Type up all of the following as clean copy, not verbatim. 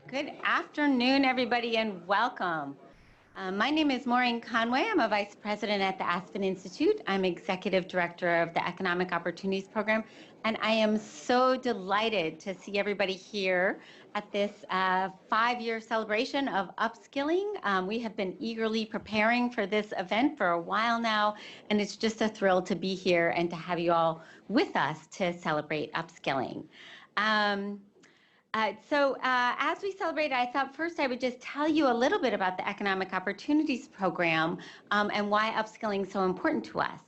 Good afternoon, everybody, and welcome. My name is Maureen Conway. I'm a Vice President at the Aspen Institute. I'm Executive Director of the Economic Opportunities Program, and I am so delighted to see everybody here at this 5-year celebration of upskilling. We have been eagerly preparing for this event for a while now, and it's just a thrill to be here and to have you all with us to celebrate upskilling. As we celebrate, I thought first I would just tell you a little bit about the Economic Opportunities Program and why upskilling is so important to us.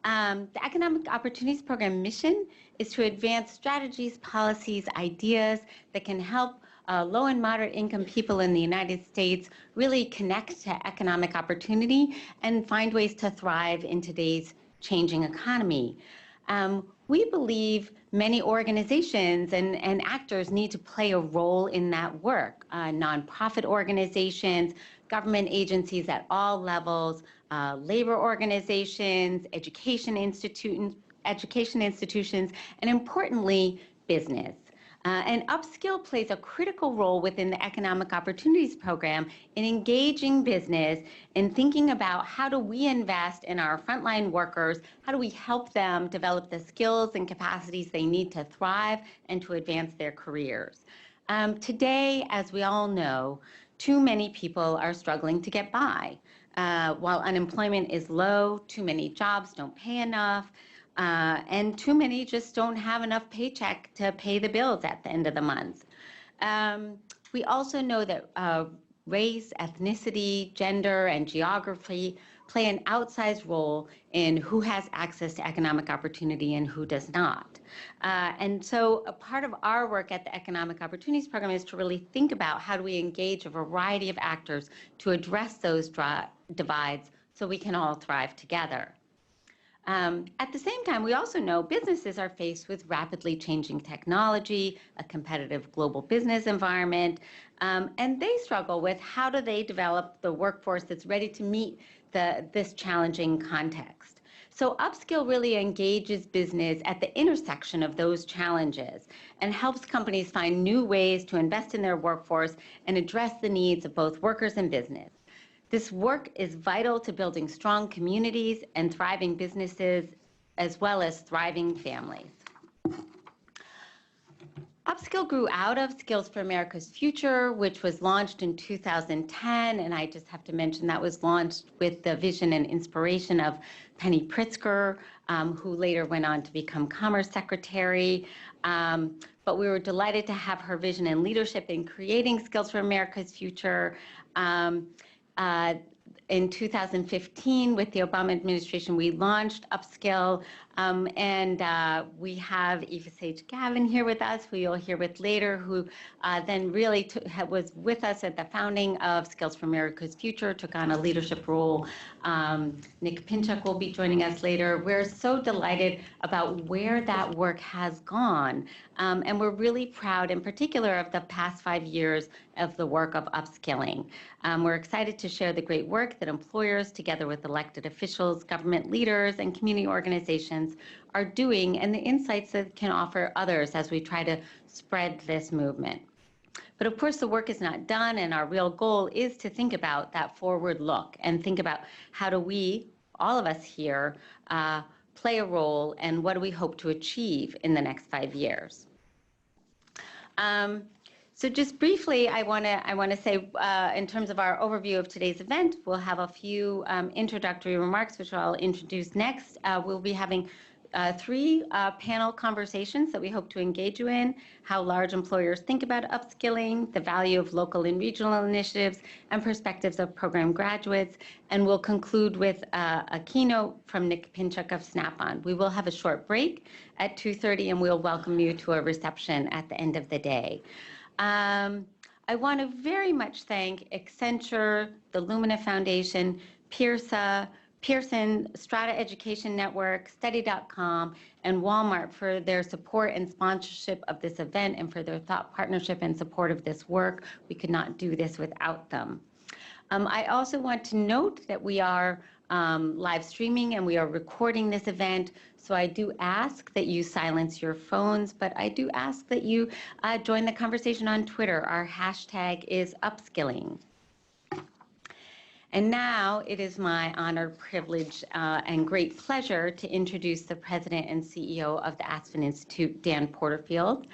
The Economic Opportunities Program mission is to advance strategies, policies, ideas that can help low and moderate income people in the United States really connect to economic opportunity and find ways to thrive in today's changing economy. We believe many organizations and actors need to play a role in that work. Nonprofit organizations, government agencies at all levels, labor organizations, education institutions, and importantly, business. And upskill plays a critical role within the Economic Opportunities Program in engaging business and thinking about how do we invest in our frontline workers, how do we help them develop the skills and capacities they need to thrive and to advance their careers. Today, as we all know, too many people are struggling to get by. While unemployment is low, too many jobs don't pay enough, and too many just don't have enough paycheck to pay the bills at the end of the month. We also know that race, ethnicity, gender, and geography play an outsized role in who has access to economic opportunity and who does not. And so a part of our work at the Economic Opportunities Program is to really think about how do we engage a variety of actors to address those divides so we can all thrive together. At the same time, we also know businesses are faced with rapidly changing technology, a competitive global business environment, and they struggle with how do they develop the workforce that's ready to meet this challenging context. So upskill really engages business at the intersection of those challenges and helps companies find new ways to invest in their workforce and address the needs of both workers and business. This work is vital to building strong communities and thriving businesses, as well as thriving families. Upskill grew out of Skills for America's Future, which was launched in 2010, and I just have to mention that was launched with the vision and inspiration of Penny Pritzker, who later went on to become Commerce Secretary. But we were delighted to have her vision and leadership in creating Skills for America's Future. In 2015, with the Obama administration, we launched UpSkill, and we have Sage-Gavin here with us, who you'll hear with later, who then really was with us at the founding of Skills for America's Future, took on a leadership role. Nick Pinchuk will be joining us later. We're so delighted about where that work has gone, and we're really proud, in particular, of the past 5 years of the work of upskilling. We're excited to share the great work that employers, together with elected officials, government leaders, and community organizations are doing, and the insights that can offer others as we try to spread this movement. But of course, the work is not done, and our real goal is to think about that forward look and think about how do we, all of us here, play a role, and what do we hope to achieve in the next 5 years. So just briefly, I want to say, in terms of our overview of today's event, we'll have a few introductory remarks, which I'll introduce next. We'll be having 3 panel conversations that we hope to engage you in: how large employers think about upskilling, the value of local and regional initiatives, and perspectives of program graduates. And we'll conclude with a keynote from Nick Pinchuk of Snap-on. We will have a short break at 2:30, and we'll welcome you to a reception at the end of the day. I want to very much thank Accenture, the Lumina Foundation, Pearson, Strata Education Network, Study.com, and Walmart for their support and sponsorship of this event and for their thought partnership and support of this work. We could not do this without them. I also want to note that we are live streaming and we are recording this event. So I do ask that you silence your phones, but I do ask that you join the conversation on Twitter. Our hashtag is upskilling. And now it is my honor, privilege, and great pleasure to introduce the president and CEO of the Aspen Institute, Dan Porterfield.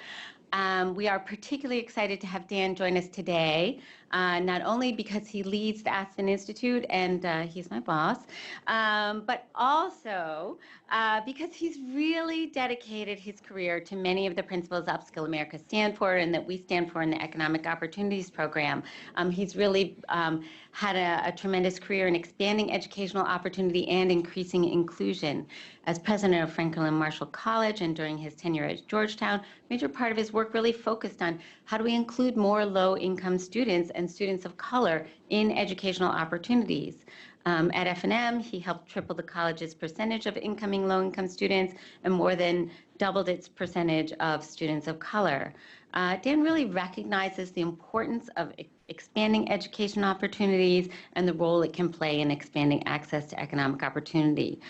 We are particularly excited to have Dan join us today, not only because he leads the Aspen Institute and he's my boss, but also because he's really dedicated his career to many of the principles UpSkill America stand for and that we stand for in the Economic Opportunities Program. He's really had a tremendous career in expanding educational opportunity and increasing inclusion. As president of Franklin Marshall College and during his tenure at Georgetown, a major part of his work really focused on how do we include more low-income students and students of color in educational opportunities. At F&M, he helped triple the college's percentage of incoming low-income students and more than doubled its percentage of students of color. Dan really recognizes the importance of expanding education opportunities and the role it can play in expanding access to economic opportunity.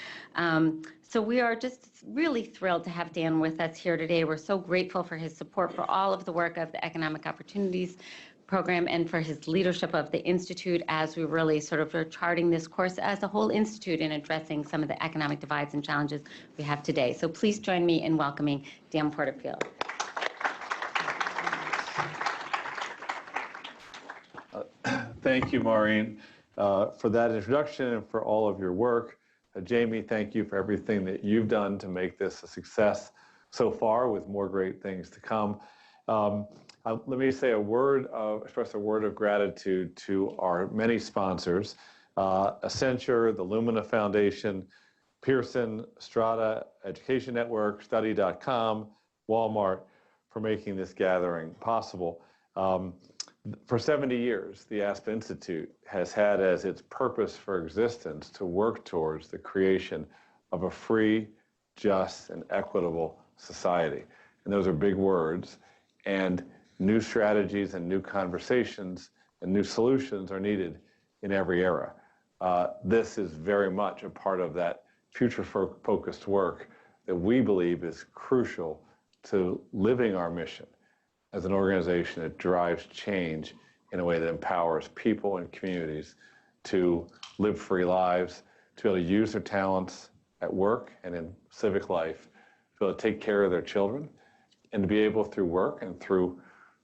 So we are just really thrilled to have Dan with us here today. We're so grateful for his support for all of the work of the Economic Opportunities Program and for his leadership of the Institute as we really sort of are charting this course as a whole Institute in addressing some of the economic divides and challenges we have today. So please join me in welcoming Dan Porterfield. Thank you, Maureen, for that introduction and for all of your work. Jamie, thank you for everything that you've done to make this a success so far, with more great things to come. Let me say express a word of gratitude to our many sponsors, Accenture, the Lumina Foundation, Pearson, Strata Education Network, Study.com, Walmart, for making this gathering possible. For 70 years, the Aspen Institute has had as its purpose for existence to work towards the creation of a free, just, and equitable society. And those are big words, and new strategies and new conversations and new solutions are needed in every era. This is very much a part of that future-focused work that we believe is crucial to living our mission as an organization that drives change in a way that empowers people and communities to live free lives, to be able to use their talents at work and in civic life, to be able to take care of their children, and to be able through work and through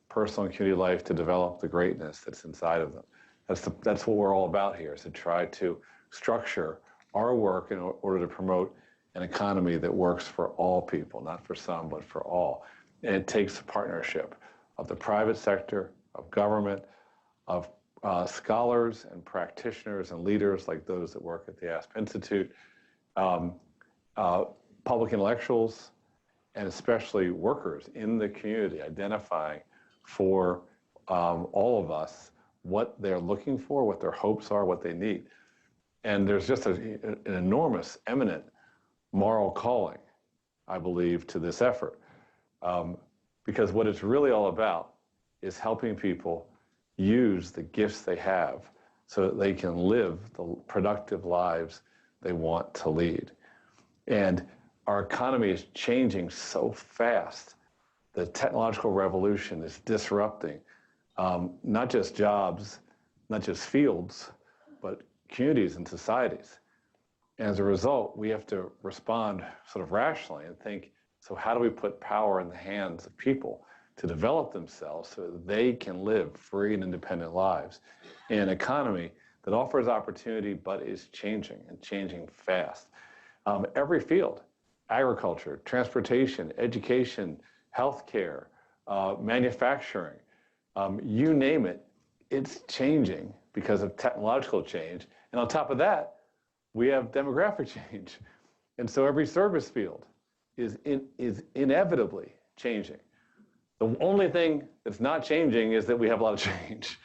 personal and community life to develop the greatness that's inside of them. That's what we're all about here, is to try to structure our work in order to promote an economy that works for all people, not for some, but for all. And it takes a partnership of the private sector, of government, of scholars and practitioners and leaders like those that work at the Aspen Institute, public intellectuals, and especially workers in the community, identifying for all of us what they're looking for, what their hopes are, what they need. And there's just an enormous, eminent moral calling, I believe, to this effort. Because what it's really all about is helping people use the gifts they have so that they can live the productive lives they want to lead. And our economy is changing so fast. The technological revolution is disrupting not just jobs, not just fields, but communities and societies. And as a result, we have to respond sort of rationally and think, so how do we put power in the hands of people to develop themselves so that they can live free and independent lives in an economy that offers opportunity but is changing and changing fast? Every field, agriculture, transportation, education, healthcare, manufacturing, you name it, it's changing because of technological change. And on top of that, we have demographic change. And so every service field is inevitably changing. The only thing that's not changing is that we have a lot of change.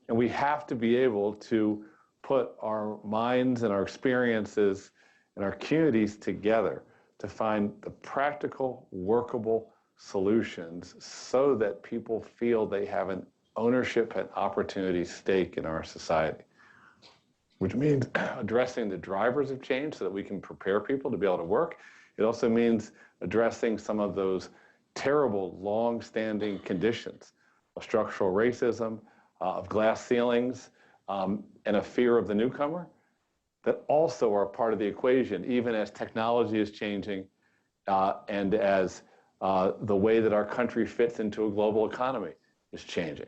And we have to be able to put our minds and our experiences and our communities together to find the practical, workable solutions so that people feel they have an ownership and opportunity stake in our society. which means addressing the drivers of change so that we can prepare people to be able to work. It also means addressing some of those terrible, long-standing conditions of structural racism, of glass ceilings, and a fear of the newcomer that also are part of the equation, even as technology is changing and as the way that our country fits into a global economy is changing.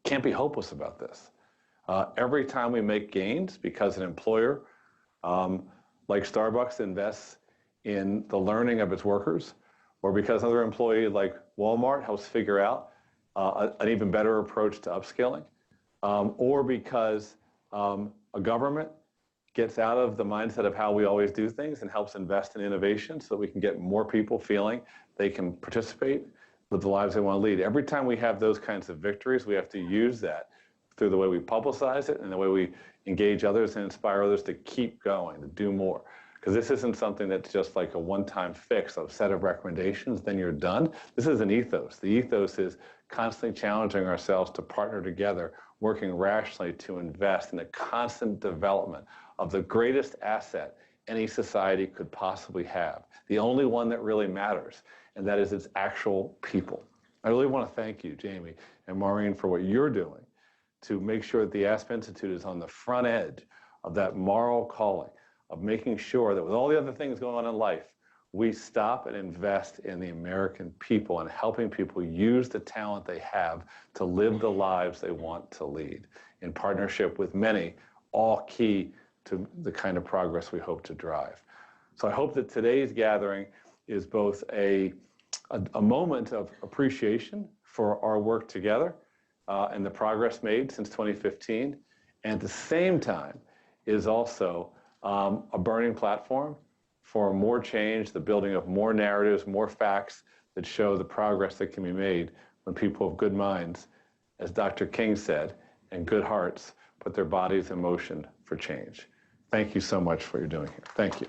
Can't be hopeless about this. Every time we make gains because an employer like Starbucks invests in the learning of its workers, or because another employee like Walmart helps figure out an even better approach to upskilling, or because a government gets out of the mindset of how we always do things and helps invest in innovation so that we can get more people feeling they can participate with the lives they want to lead. Every time we have those kinds of victories, we have to use that through the way we publicize it and the way we engage others and inspire others to keep going, to do more. Because this isn't something that's just like a one-time fix, a set of recommendations, then you're done. This is an ethos. The ethos is constantly challenging ourselves to partner together, working rationally to invest in a constant development of the greatest asset any society could possibly have, the only one that really matters, and that is its actual people. I really want to thank you, Jamie and Maureen, for what you're doing to make sure that the Aspen Institute is on the front edge of that moral calling, of making sure that with all the other things going on in life, we stop and invest in the American people and helping people use the talent they have to live the lives they want to lead in partnership with many, all key to the kind of progress we hope to drive. So I hope that today's gathering is both a moment of appreciation for our work together and the progress made since 2015, and at the same time is also a burning platform for more change, the building of more narratives, more facts that show the progress that can be made when people of good minds, as Dr. King said, and good hearts put their bodies in motion for change. Thank you so much for what you're doing here. Thank you.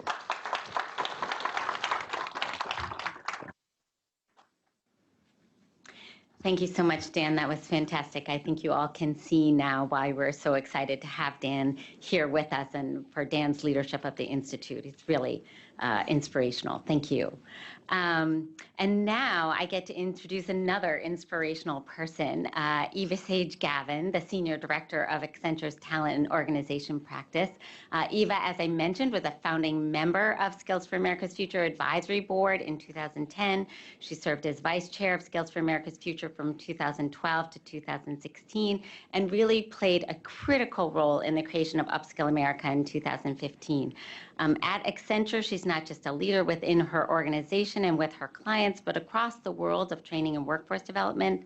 Thank you so much, Dan. That was fantastic. I think you all can see now why we're so excited to have Dan here with us and for Dan's leadership of the Institute. It's really inspirational. Thank you. And now I get to introduce another inspirational person, Eva Sage-Gavin, the Senior Director of Accenture's Talent and Organization Practice. Eva, as I mentioned, was a founding member of Skills for America's Future Advisory Board in 2010. She served as Vice Chair of Skills for America's Future from 2012 to 2016, and really played a critical role in the creation of UpSkill America in 2015. At Accenture, she's not just a leader within her organization and with her clients, but across the world of training and workforce development.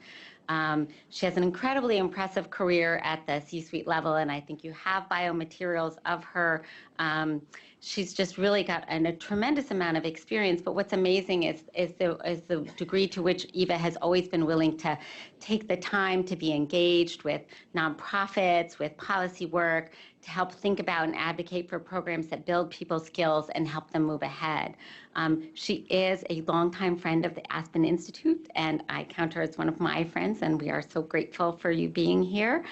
She has an incredibly impressive career at the C-suite level, and I think you have biomaterials of her. She's just really got a tremendous amount of experience, but what's amazing is the degree to which Eva has always been willing to take the time to be engaged with nonprofits, with policy work, to help think about and advocate for programs that build people's skills and help them move ahead. She is a longtime friend of the Aspen Institute, and I count her as one of my friends, and we are so grateful for you being here.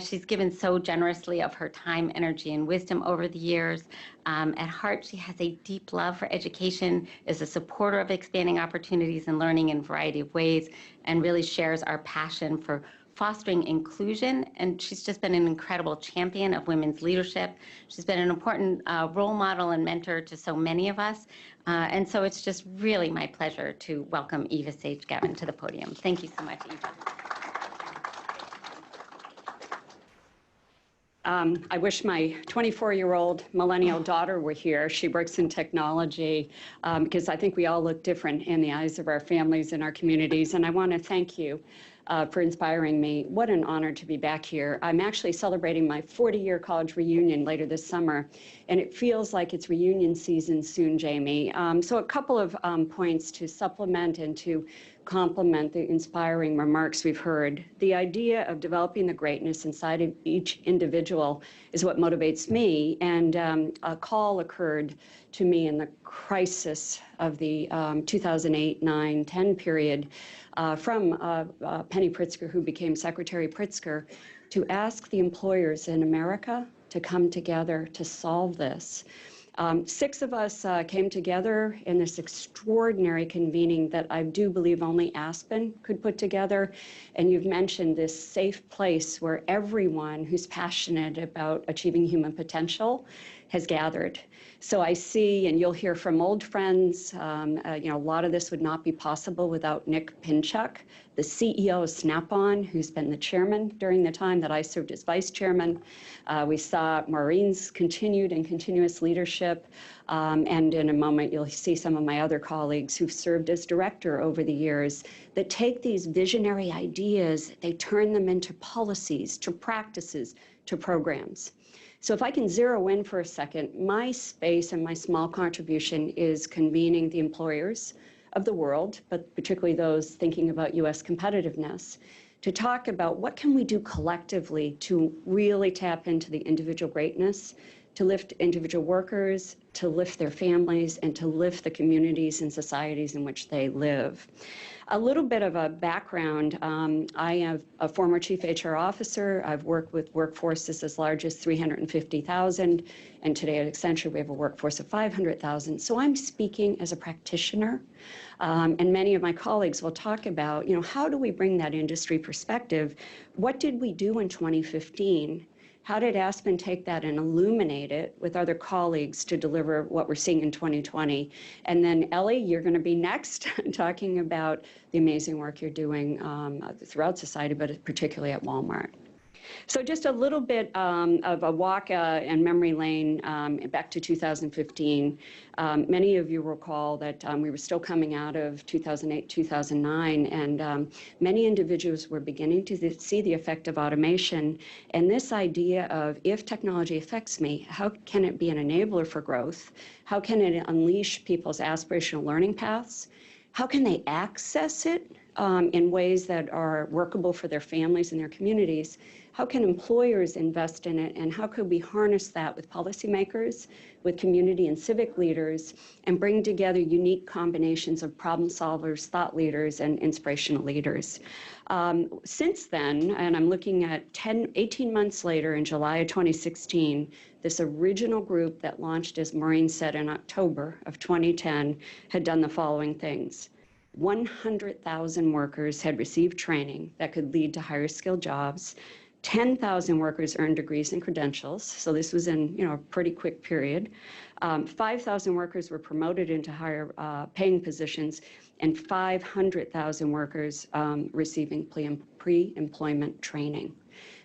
She's given so generously of her time, energy, and wisdom over the years. At heart, she has a deep love for education, is a supporter of expanding opportunities and learning in a variety of ways, and really shares our passion for fostering inclusion, and she's just been an incredible champion of women's leadership. She's been an important role model and mentor to so many of us, and so it's just really my pleasure to welcome Eva Sage-Gavin to the podium. Thank you so much, Eva. I wish my 24-year-old millennial daughter were here. She works in technology because I think we all look different in the eyes of our families and our communities, and I want to thank you for inspiring me. What an honor to be back here. I'm actually celebrating my 40-year college reunion later this summer, and it feels like it's reunion season soon, Jamie. So a couple of points to supplement and to complement the inspiring remarks we've heard. The idea of developing the greatness inside of each individual is what motivates me, and a call occurred to me in the crisis of the 2008, 9, 10 period from Penny Pritzker, who became Secretary Pritzker, to ask the employers in America to come together to solve this. 6 of us came together in this extraordinary convening that I do believe only Aspen could put together. And you've mentioned this safe place where everyone who's passionate about achieving human potential has gathered. So I see, and you'll hear from old friends, a lot of this would not be possible without Nick Pinchuk, the CEO of Snap-on, who's been the chairman during the time that I served as vice chairman. We saw Maureen's continued and continuous leadership, and in a moment you'll see some of my other colleagues who've served as director over the years that take these visionary ideas, they turn them into policies, to practices, to programs. So if I can zero in for a second, my space and my small contribution is convening the employers of the world, but particularly those thinking about U.S. competitiveness, to talk about what can we do collectively to really tap into the individual greatness, to lift individual workers, to lift their families, and to lift the communities and societies in which they live. A little bit of a background, I am a former chief HR officer. I've worked with workforces as large as 350,000, and today at Accenture we have a workforce of 500,000. So I'm speaking as a practitioner, and many of my colleagues will talk about, how do we bring that industry perspective? What did we do in 2015? How did Aspen take that and illuminate it with other colleagues to deliver what we're seeing in 2020? And then Ellie, you're going to be next talking about the amazing work you're doing throughout society, but particularly at Walmart. So just a little bit of a walk and memory lane back to 2015. Many of you recall that we were still coming out of 2008, 2009, and many individuals were beginning to see the effect of automation. And this idea of, if technology affects me, how can it be an enabler for growth? How can it unleash people's aspirational learning paths? How can they access it in ways that are workable for their families and their communities? How can employers invest in it, and how could we harness that with policymakers, with community and civic leaders, and bring together unique combinations of problem solvers, thought leaders, and inspirational leaders? Since then, and I'm looking at 18 months later, in July of 2016, this original group that launched, as Maureen said, in October of 2010, had done the following things. 100,000 workers had received training that could lead to higher skilled jobs. 10,000 workers earned degrees and credentials, so this was in a pretty quick period. 5,000 workers were promoted into higher paying positions, and 500,000 workers receiving pre-employment training.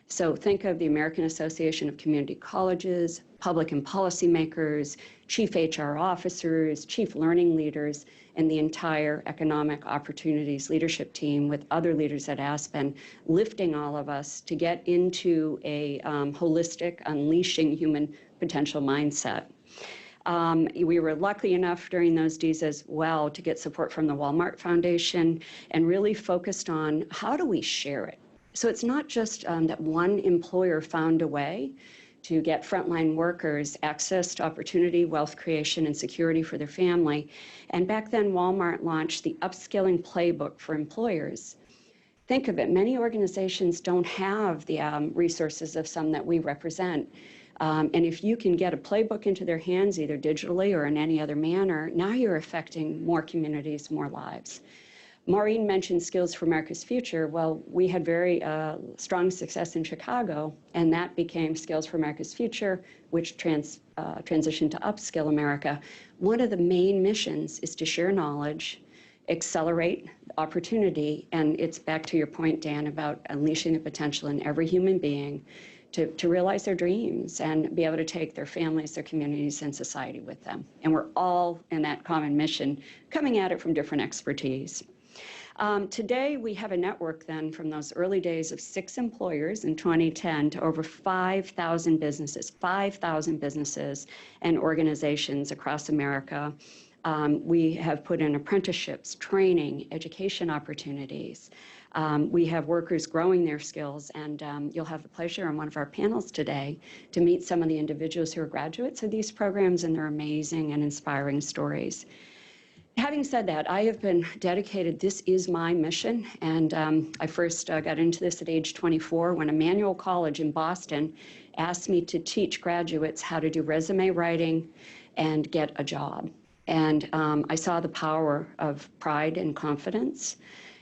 So think of the American Association of Community Colleges, public and policymakers, chief HR officers, chief learning leaders, and the entire economic opportunities leadership team with other leaders at Aspen, lifting all of us to get into a holistic, unleashing human potential mindset. We were lucky enough during those days as well to get support from the Walmart Foundation, and really focused on how do we share it. So it's not just that one employer found a way to get frontline workers access to opportunity, wealth creation, and security for their family. And back then, Walmart launched the Upskilling Playbook for employers. Think of it, many organizations don't have the resources of some that we represent. And if you can get a playbook into their hands, either digitally or in any other manner, now you're affecting more communities, more lives. Maureen mentioned Skills for America's Future. Well, we had very strong success in Chicago, and that became Skills for America's Future, which transitioned to UpSkill America. One of the main missions is to share knowledge, accelerate opportunity, and it's back to your point, Dan, about unleashing the potential in every human being to realize their dreams and be able to take their families, their communities, and society with them. And we're all in that common mission, coming at it from different expertise. Today, we have a network then from those early days of 6 employers in 2010 to over 5,000 businesses and organizations across America. We have put in apprenticeships, training, education opportunities. We have workers growing their skills, and you'll have the pleasure on one of our panels today to meet some of the individuals who are graduates of these programs and their amazing and inspiring stories. Having said that, I have been dedicated, this is my mission, and I first got into this at age 24 when Emmanuel College in Boston asked me to teach graduates how to do resume writing and get a job. And I saw the power of pride and confidence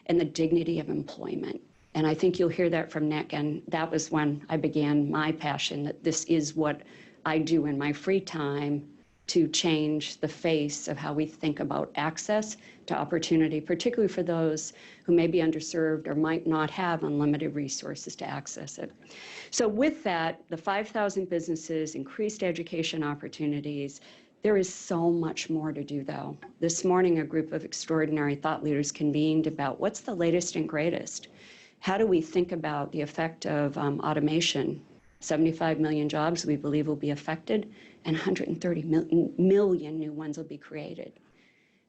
and the dignity of employment. And I think you'll hear that from Nick, and that was when I began my passion, that this is what I do in my free time to change the face of how we think about access to opportunity, particularly for those who may be underserved or might not have unlimited resources to access it. So with that, the 5,000 businesses, increased education opportunities, there is so much more to do, though. This morning, a group of extraordinary thought leaders convened about what's the latest and greatest. How do we think about the effect of automation? 75 million jobs we believe will be affected, and 130 million new ones will be created.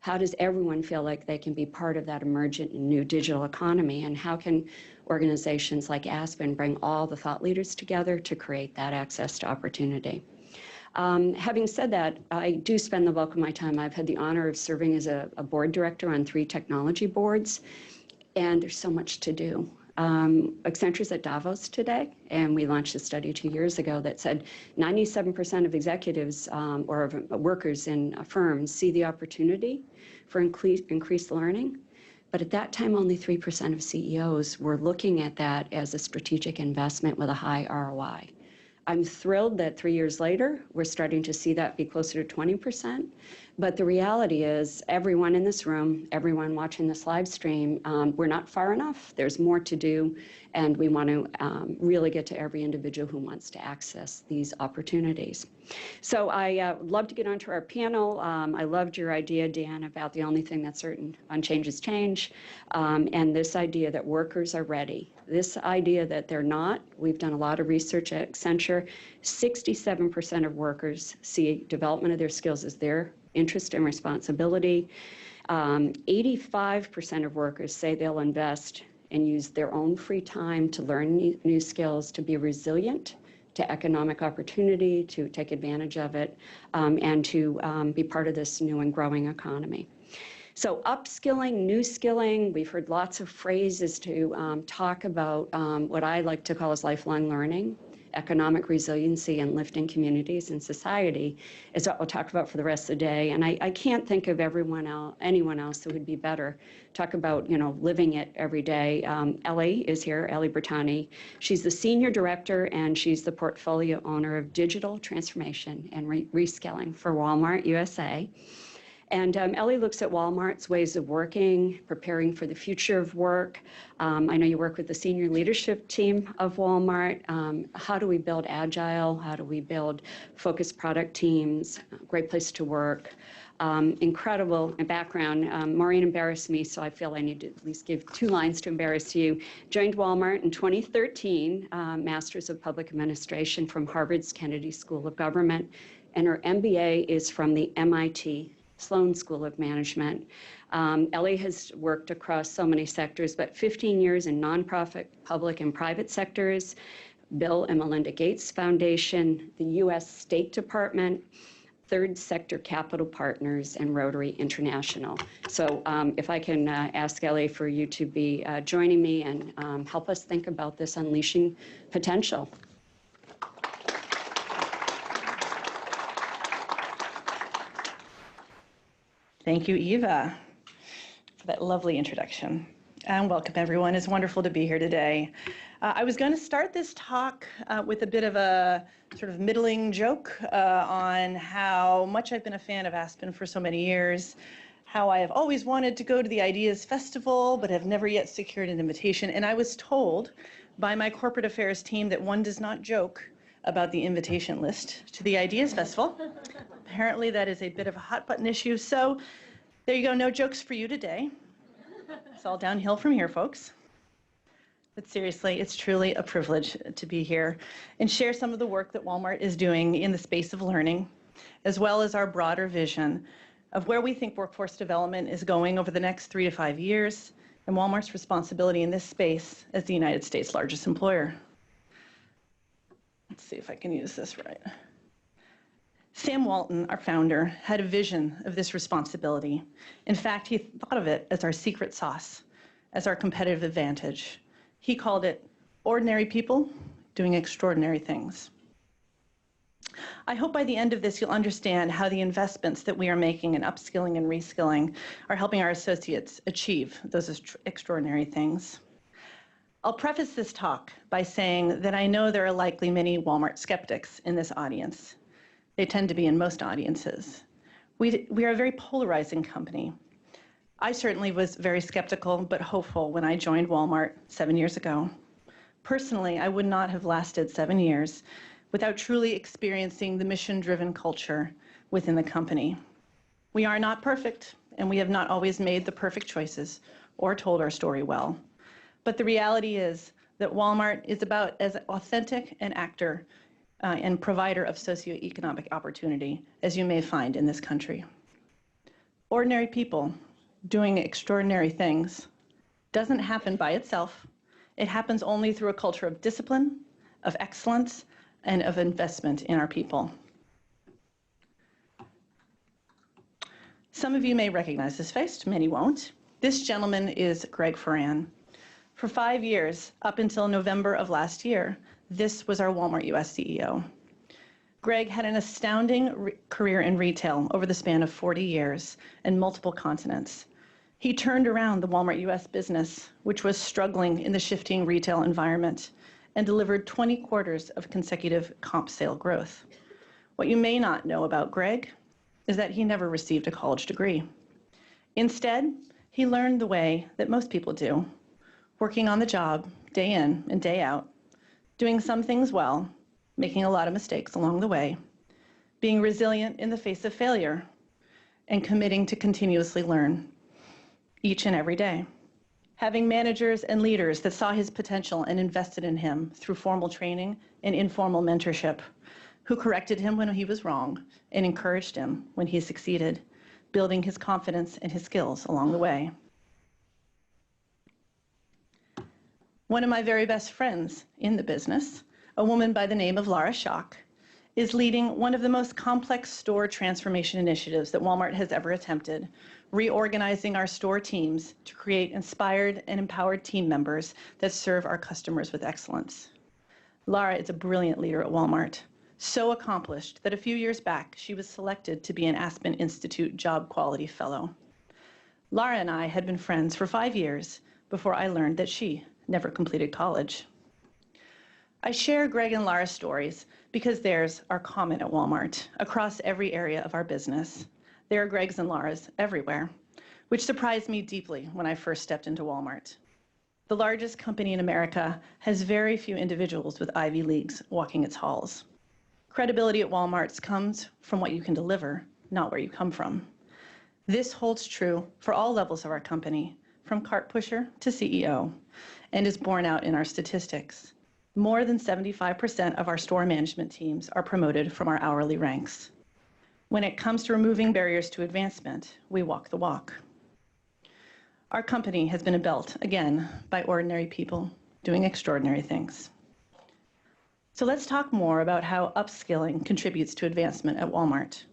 How does everyone feel like they can be part of that emergent and new digital economy? And how can organizations like Aspen bring all the thought leaders together to create that access to opportunity? Having said that, I do spend the bulk of my time. I've had the honor of serving as a board director on 3 technology boards, and there's so much to do. Accenture's at Davos today, and we launched a study 2 years ago that said 97% of executives or of workers in firms see the opportunity for increased learning. But at that time, only 3% of CEOs were looking at that as a strategic investment with a high ROI. I'm thrilled that 3 years later, we're starting to see that be closer to 20%. But the reality is, everyone in this room, everyone watching this live stream, we're not far enough. There's more to do, and we want to really get to every individual who wants to access these opportunities. So I would love to get onto our panel. I loved your idea, Dan, about the only thing that's certain on change is change, and this idea that workers are ready. This idea that they're not. We've done a lot of research at Accenture. 67% of workers see development of their skills as their interest and responsibility. 85% of workers say they'll invest and use their own free time to learn new skills, to be resilient to economic opportunity, to take advantage of it, and to be part of this new and growing economy. So upskilling, new skilling, we've heard lots of phrases to talk about what I like to call as lifelong learning. Economic resiliency and lifting communities and society is what we'll talk about for the rest of the day. And I can't think of anyone else who would be better. Talk about, living it every day. Ellie is here, Ellie Bertani. She's the Senior Director and she's the Portfolio Owner of Digital Transformation and Reskilling for Walmart USA. And Ellie looks at Walmart's ways of working, preparing for the future of work. I know you work with the senior leadership team of Walmart. How do we build agile? How do we build focused product teams? Great place to work. Incredible background. Maureen embarrassed me, so I feel I need to at least give 2 lines to embarrass you. Joined Walmart in 2013, Masters of Public Administration from Harvard's Kennedy School of Government, and her MBA is from the MIT Sloan School of Management. Ellie has worked across so many sectors, but 15 years in nonprofit, public, and private sectors, Bill and Melinda Gates Foundation, the U.S. State Department, Third Sector Capital Partners, and Rotary International. So if I can ask Ellie for you to be joining me and help us think about this unleashing potential. Thank you, Eva, for that lovely introduction. And welcome, everyone. It's wonderful to be here today. I was going to start this talk with a bit of a sort of middling joke on how much I've been a fan of Aspen for so many years, how I have always wanted to go to the Ideas Festival, but have never yet secured an invitation. And I was told by my corporate affairs team that one does not joke about the invitation list to the Ideas Festival. Apparently that is a bit of a hot button issue. So there you go, no jokes for you today. It's all downhill from here, folks. But seriously, it's truly a privilege to be here and share some of the work that Walmart is doing in the space of learning, as well as our broader vision of where we think workforce development is going over the next 3 to 5 years, and Walmart's responsibility in this space as the United States' largest employer. Let's see if I can use this right. Sam Walton, our founder, had a vision of this responsibility. In fact, he thought of it as our secret sauce, as our competitive advantage. He called it ordinary people doing extraordinary things. I hope by the end of this, you'll understand how the investments that we are making in upskilling and reskilling are helping our associates achieve those extraordinary things. I'll preface this talk by saying that I know there are likely many Walmart skeptics in this audience. They tend to be in most audiences. We are a very polarizing company. I certainly was very skeptical but hopeful when I joined Walmart 7 years ago. Personally, I would not have lasted 7 years without truly experiencing the mission-driven culture within the company. We are not perfect, and we have not always made the perfect choices or told our story well. But the reality is that Walmart is about as authentic an actor and provider of socioeconomic opportunity as you may find in this country. Ordinary people doing extraordinary things doesn't happen by itself. It happens only through a culture of discipline, of excellence, and of investment in our people. Some of you may recognize this face, many won't. This gentleman is Greg Ferran. For 5 years, up until November of last year, this was our Walmart US CEO. Greg had an astounding career in retail over the span of 40 years and multiple continents. He turned around the Walmart US business, which was struggling in the shifting retail environment, and delivered 20 quarters of consecutive comp sale growth. What you may not know about Greg is that he never received a college degree. Instead, he learned the way that most people do, working on the job day in and day out, doing some things well, making a lot of mistakes along the way, being resilient in the face of failure, and committing to continuously learn each and every day. Having managers and leaders that saw his potential and invested in him through formal training and informal mentorship, who corrected him when he was wrong and encouraged him when he succeeded, building his confidence and his skills along the way. One of my very best friends in the business, a woman by the name of Laura Schock, is leading one of the most complex store transformation initiatives that Walmart has ever attempted, reorganizing our store teams to create inspired and empowered team members that serve our customers with excellence. Laura is a brilliant leader at Walmart, so accomplished that a few years back, she was selected to be an Aspen Institute Job Quality Fellow. Laura and I had been friends for 5 years before I learned that she never completed college. I share Greg and Laura's stories because theirs are common at Walmart across every area of our business. There are Greg's and Laura's everywhere, which surprised me deeply when I first stepped into Walmart. The largest company in America has very few individuals with Ivy Leagues walking its halls. Credibility at Walmart comes from what you can deliver, not where you come from. This holds true for all levels of our company, from cart pusher to CEO, and is borne out in our statistics. More than 75% of our store management teams are promoted from our hourly ranks. When it comes to removing barriers to advancement, we walk the walk. Our company has been built, again, by ordinary people doing extraordinary things. So let's talk more about how upskilling contributes to advancement at Walmart.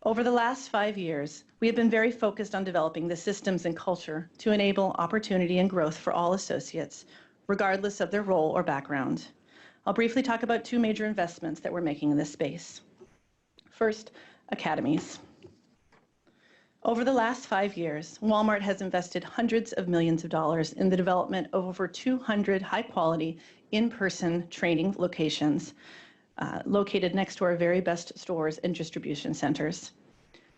Over the last 5 years, we have been very focused on developing the systems and culture to enable opportunity and growth for all associates, regardless of their role or background. I'll briefly talk about 2 major investments that we're making in this space. First, academies. Over the last 5 years, Walmart has invested hundreds of millions of dollars in the development of over 200 high-quality, in-person training locations located next to our very best stores and distribution centers.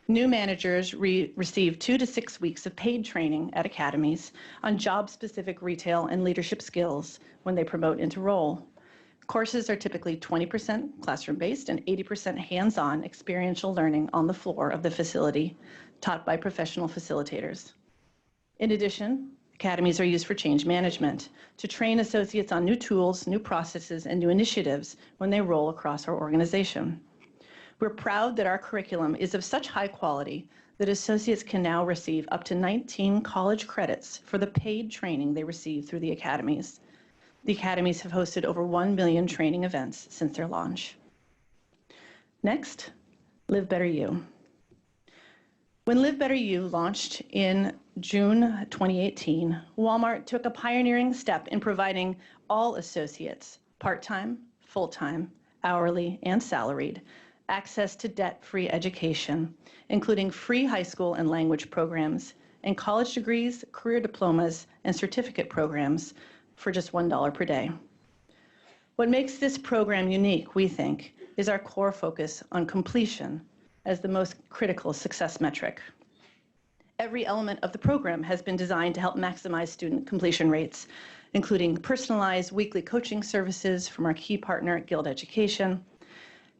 New managers receive 2 to 6 weeks of paid training at academies on job-specific retail and leadership skills when they promote into role. Courses are typically 20% classroom-based and 80% hands-on experiential learning on the floor of the facility, taught by professional facilitators. In addition, academies are used for change management, to train associates on new tools, new processes, and new initiatives when they roll across our organization. We're proud that our curriculum is of such high quality that associates can now receive up to 19 college credits for the paid training they receive through the academies. The academies have hosted over 1 million training events since their launch. Next, Live Better You. When Live Better You launched in June 2018, Walmart took a pioneering step in providing all associates, part-time, full-time, hourly, and salaried, access to debt-free education, including free high school and language programs, and college degrees, career diplomas, and certificate programs for just $1 per day. What makes this program unique, we think, is our core focus on completion as the most critical success metric. Every element of the program has been designed to help maximize student completion rates, including personalized weekly coaching services from our key partner, Guild Education,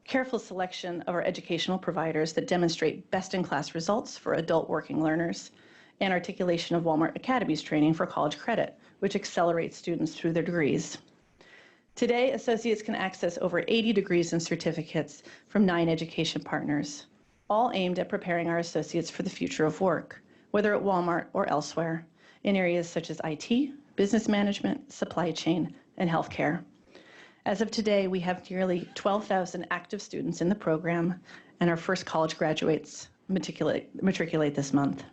careful selection of our educational providers that demonstrate best-in-class results for adult working learners, and articulation of Walmart Academy's training for college credit, which accelerates students through their degrees. Today, associates can access over 80 degrees and certificates from 9 education partners, all aimed at preparing our associates for the future of work, whether at Walmart or elsewhere, in areas such as IT, business management, supply chain, and healthcare. As of today, we have nearly 12,000 active students in the program, and our first college graduates matriculate this month.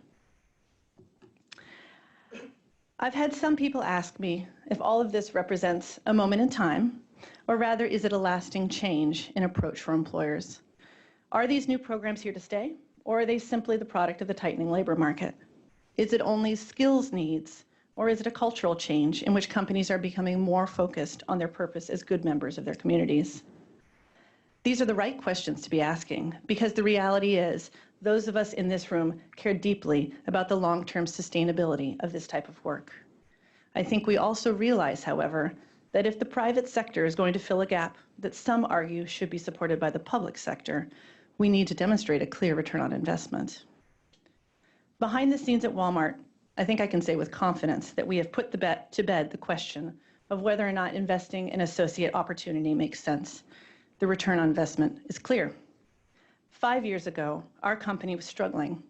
I've had some people ask me if all of this represents a moment in time, or rather, is it a lasting change in approach for employers? Are these new programs here to stay, or are they simply the product of the tightening labor market? Is it only skills needs, or is it a cultural change in which companies are becoming more focused on their purpose as good members of their communities? These are the right questions to be asking, because the reality is those of us in this room care deeply about the long-term sustainability of this type of work. I think we also realize, however, that if the private sector is going to fill a gap that some argue should be supported by the public sector, we need to demonstrate a clear return on investment. Behind the scenes at Walmart, I think I can say with confidence that we have put to bed the question of whether or not investing in associate opportunity makes sense. The return on investment is clear. 5 years ago, our company was struggling.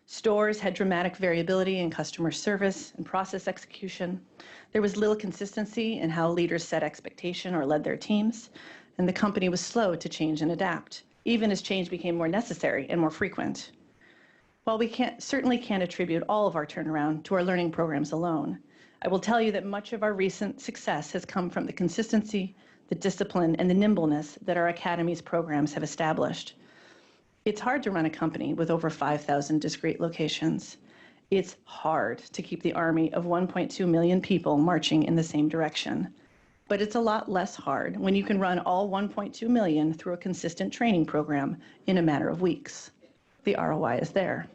Stores had dramatic variability in customer service and process execution. There was little consistency in how leaders set expectation or led their teams, and the company was slow to change and adapt, even as change became more necessary and more frequent. While we certainly can't attribute all of our turnaround to our learning programs alone, I will tell you that much of our recent success has come from the consistency, the discipline, and the nimbleness that our Academy's programs have established. It's hard to run a company with over 5,000 discrete locations. It's hard to keep the army of 1.2 million people marching in the same direction. But it's a lot less hard when you can run all 1.2 million through a consistent training program in a matter of weeks. The ROI is there.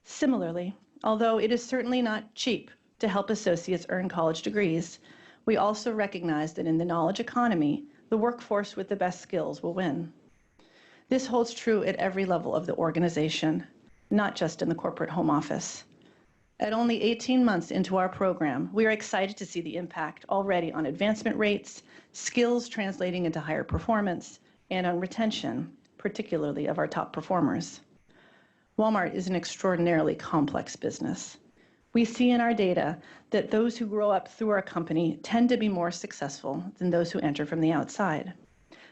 Similarly, although it is certainly not cheap to help associates earn college degrees, we also recognize that in the knowledge economy, the workforce with the best skills will win. This holds true at every level of the organization, not just in the corporate home office. At only 18 months into our program, we are excited to see the impact already on advancement rates, skills translating into higher performance, and on retention, particularly of our top performers. Walmart is an extraordinarily complex business. We see in our data that those who grow up through our company tend to be more successful than those who enter from the outside.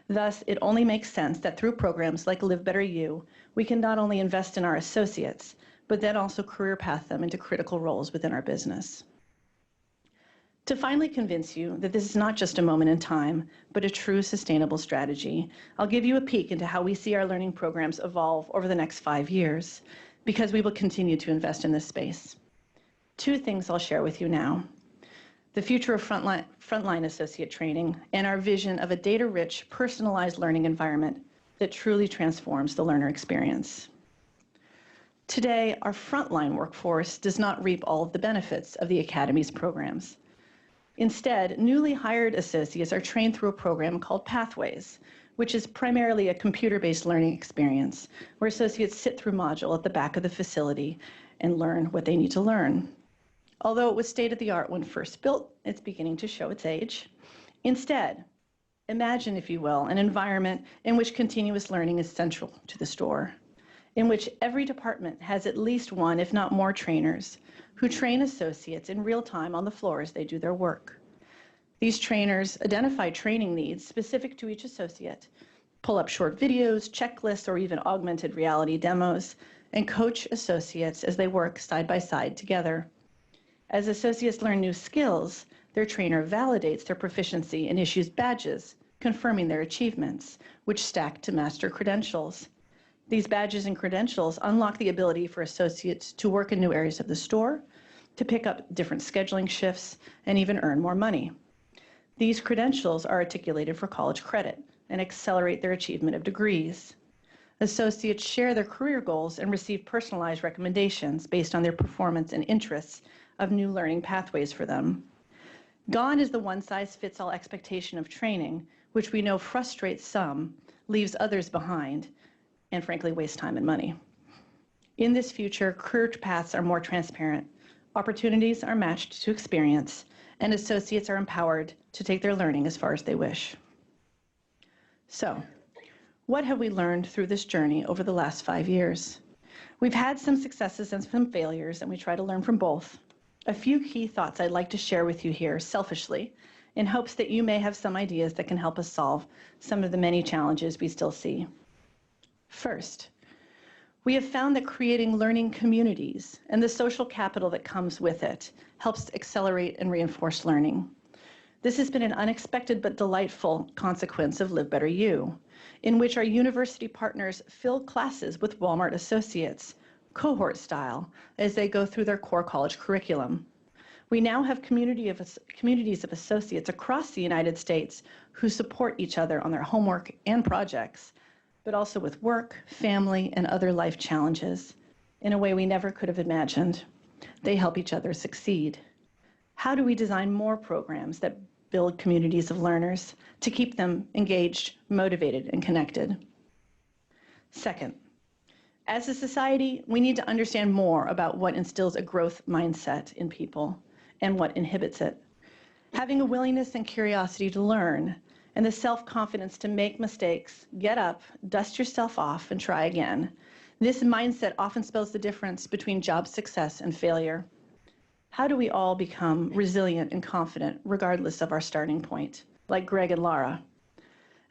Thus, it only makes sense that through programs like Live Better You, we can not only invest in our associates, but then also career path them into critical roles within our business. To finally convince you that this is not just a moment in time, but a true sustainable strategy, I'll give you a peek into how we see our learning programs evolve over the next 5 years, because we will continue to invest in this space. 2 things I'll share with you now: the future of frontline associate training, and our vision of a data-rich, personalized learning environment that truly transforms the learner experience. Today, our frontline workforce does not reap all of the benefits of the Academy's programs. Instead, newly hired associates are trained through a program called Pathways, which is primarily a computer-based learning experience where associates sit through module at the back of the facility and learn what they need to learn. Although it was state-of-the-art when first built, it's beginning to show its age. Instead, imagine, if you will, an environment in which continuous learning is central to the store, in which every department has at least one, if not more, trainers who train associates in real time on the floor as they do their work. These trainers identify training needs specific to each associate, pull up short videos, checklists, or even augmented reality demos, and coach associates as they work side by side together. As associates learn new skills, their trainer validates their proficiency and issues badges, confirming their achievements, which stack to master credentials. These badges and credentials unlock the ability for associates to work in new areas of the store, to pick up different scheduling shifts, and even earn more money. These credentials are articulated for college credit and accelerate their achievement of degrees. Associates share their career goals and receive personalized recommendations based on their performance and interests of new learning pathways for them. Gone is the one-size-fits-all expectation of training, which we know frustrates some, leaves others behind, and frankly wastes time and money. In this future, career paths are more transparent, opportunities are matched to experience, and associates are empowered to take their learning as far as they wish. So, what have we learned through this journey over the last 5 years? We've had some successes and some failures, and we try to learn from both. A few key thoughts I'd like to share with you here selfishly, in hopes that you may have some ideas that can help us solve some of the many challenges we still see. First, we have found that creating learning communities and the social capital that comes with it helps accelerate and reinforce learning. This has been an unexpected but delightful consequence of Live Better You, in which our university partners fill classes with Walmart associates, cohort style, as they go through their core college curriculum. We now have communities of associates across the United States who support each other on their homework and projects, but also with work, family, and other life challenges in a way we never could have imagined. They help each other succeed. How do we design more programs that build communities of learners to keep them engaged, motivated, and connected? Second, as a society, we need to understand more about what instills a growth mindset in people and what inhibits it. Having a willingness and curiosity to learn and the self-confidence to make mistakes, get up, dust yourself off, and try again. This mindset often spells the difference between job success and failure. How do we all become resilient and confident regardless of our starting point, like Greg and Laura?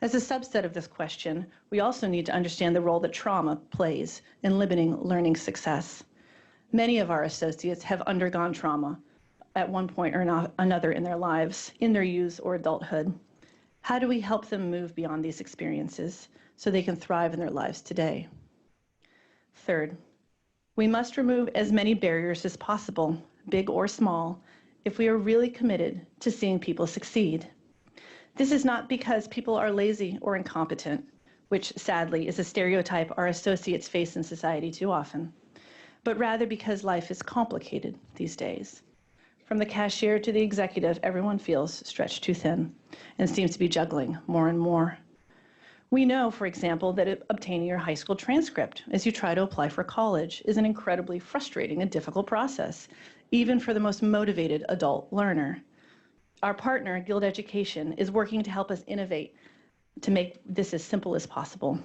As a subset of this question, we also need to understand the role that trauma plays in limiting learning success. Many of our associates have undergone trauma at one point or another in their lives, in their youth or adulthood. How do we help them move beyond these experiences so they can thrive in their lives today? Third, we must remove as many barriers as possible, big or small, if we are really committed to seeing people succeed. This is not because people are lazy or incompetent, which sadly is a stereotype our associates face in society too often, but rather because life is complicated these days. From the cashier to the executive, everyone feels stretched too thin and seems to be juggling more and more. We know, for example, that obtaining your high school transcript as you try to apply for college is an incredibly frustrating and difficult process, even for the most motivated adult learner. Our partner, Guild Education, is working to help us innovate to make this as simple as possible.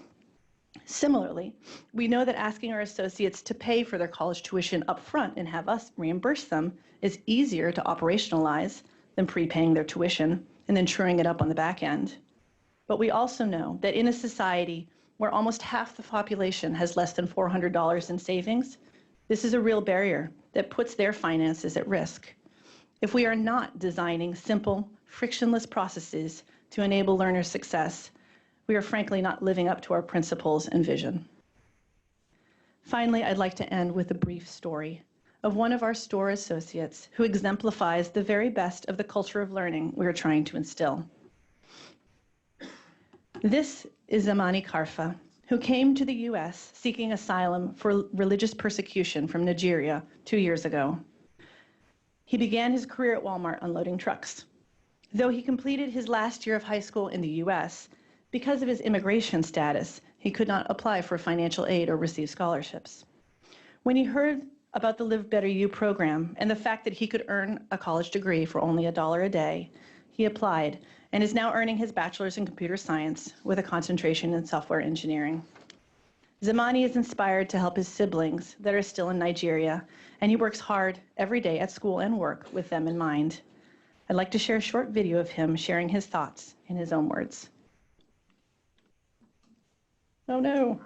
Similarly, we know that asking our associates to pay for their college tuition up front and have us reimburse them is easier to operationalize than prepaying their tuition and then truing it up on the back end. But we also know that in a society where almost half the population has less than $400 in savings, this is a real barrier that puts their finances at risk. If we are not designing simple, frictionless processes to enable learner success, we are frankly not living up to our principles and vision. Finally, I'd like to end with a brief story of one of our store associates who exemplifies the very best of the culture of learning we are trying to instill. This is Zamani Karfa, who came to the US seeking asylum for religious persecution from Nigeria 2 years ago. He began his career at Walmart unloading trucks. Though he completed his last year of high school in the US, because of his immigration status, he could not apply for financial aid or receive scholarships. When he heard about the Live Better You program and the fact that he could earn a college degree for only $1 a day, he applied and is now earning his bachelor's in computer science with a concentration in software engineering. Zamani is inspired to help his siblings that are still in Nigeria, and he works hard every day at school and work with them in mind. I'd like to share a short video of him sharing his thoughts in his own words. Oh no.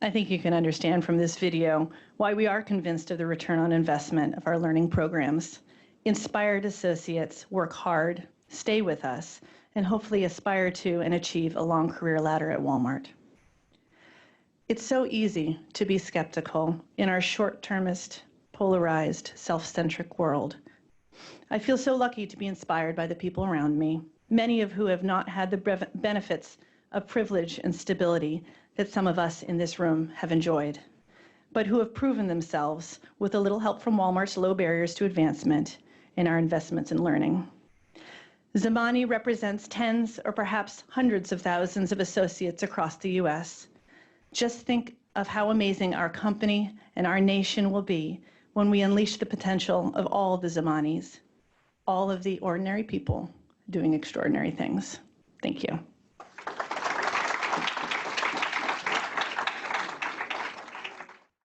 I think you can understand from this video why we are convinced of the return on investment of our learning programs. Inspired associates work hard, stay with us, and hopefully aspire to and achieve a long career ladder at Walmart. It's so easy to be skeptical in our short-termist, polarized, self-centric world. I feel so lucky to be inspired by the people around me, many of who have not had the benefits of privilege and stability that some of us in this room have enjoyed, but who have proven themselves with a little help from Walmart's low barriers to advancement in our investments in learning. Zamani represents tens or perhaps hundreds of thousands of associates across the US. Just think of how amazing our company and our nation will be when we unleash the potential of all the Zamanis, all of the ordinary people doing extraordinary things. Thank you.